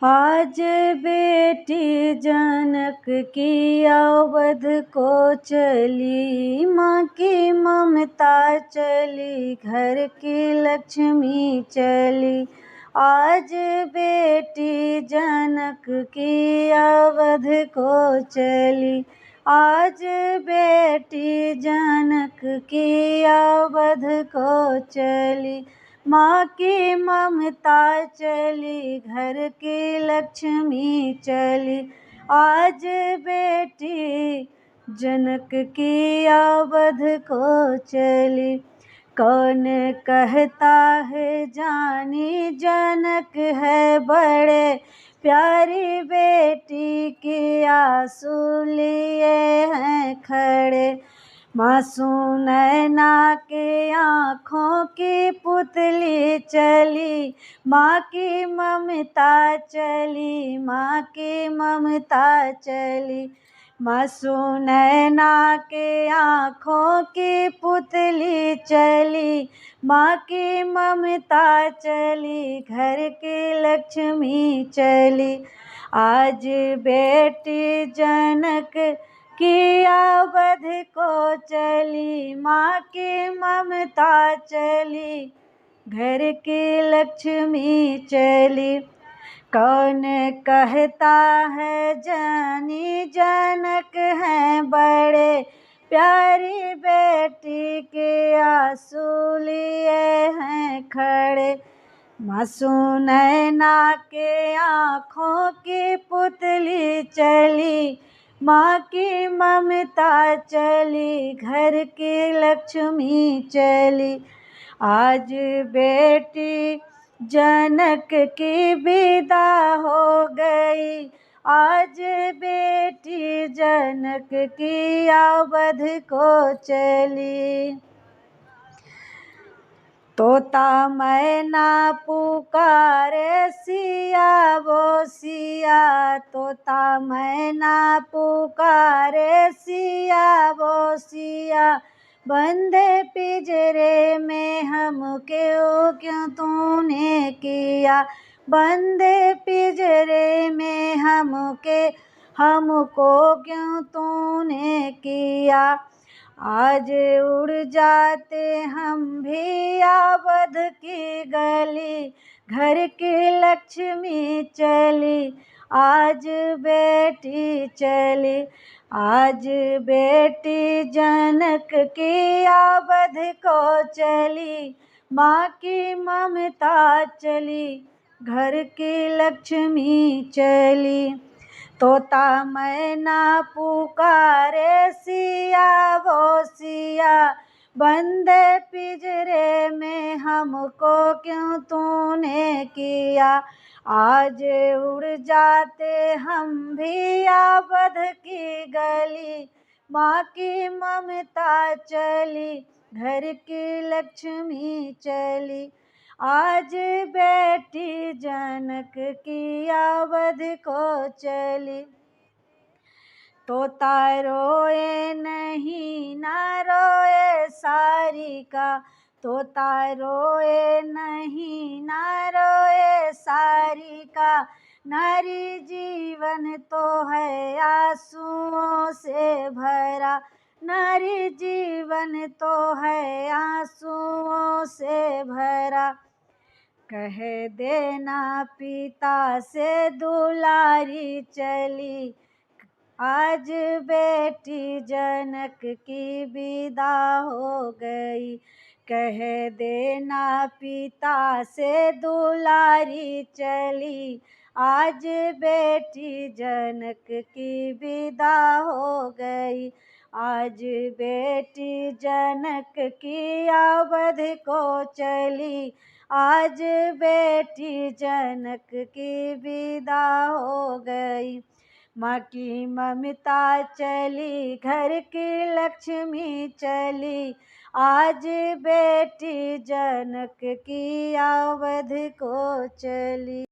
आज बेटी जनक की अवध को चली, माँ की ममता चली, घर की लक्ष्मी चली। आज बेटी जनक की अवध को चली, आज बेटी जनक की अवध को चली। माँ की ममता चली, घर की लक्ष्मी चली। आज बेटी जनक की अवध को चली। कौन कहता है जानी जनक है बड़े, प्यारी बेटी के आंसू लिए हैं खड़े। मासूम नैना के आँखों की पुतली चली, माँ की ममता चली, माँ की ममता चली। मासूम नैना के आँखों की पुतली चली, माँ की ममता चली, घर की लक्ष्मी चली। आज बेटी जनक की अवध को चली, माँ की ममता चली, घर की लक्ष्मी चली। कौन कहता है जानी जनक है बड़े, प्यारी बेटी के आंसू लिए हैं खड़े। मासूम नैना के आँखों की पुतली चली, माँ की ममता चली, घर की लक्ष्मी चली। आज बेटी जनक की विदा हो गई, आज बेटी जनक की अवध को चली। तोता मैना पुकारे सिया वो सिया, तोता मैना पुकारे सिया वो सिया। बंदे पिंजरे में हम क्यों तूने किया, बंदे पिंजरे में हमको क्यों तूने किया। आज उड़ जाते हम भी अवध की गली, घर की लक्ष्मी चली, आज बेटी चली। आज बेटी जनक की अवध को चली, माँ की ममता चली, घर की लक्ष्मी चली। तोता मैना पुकारे सिया वो सिया, बंदे पिंजरे में हमको क्यों तूने किया। आज उड़ जाते हम भी अवध की गली, माँ की ममता चली, घर की लक्ष्मी चली। आज बेटी जनक की अवध को चली। तोता रोए नहीं ना रोए सारिका, तोता रोए नहीं ना रोए सारिका। नारी जीवन तो है आंसुओं से भरा, नारी जीवन तो है आंसुओं से भरा। कह देना पिता से दुलारी चली, आज बेटी जनक की विदा हो गई। कह देना पिता से दुलारी चली, आज बेटी जनक की विदा हो गई। आज बेटी जनक की अवध को चली, आज बेटी जनक की विदा हो गई। माँ की ममता चली, घर की लक्ष्मी चली, आज बेटी जनक की अवध को चली।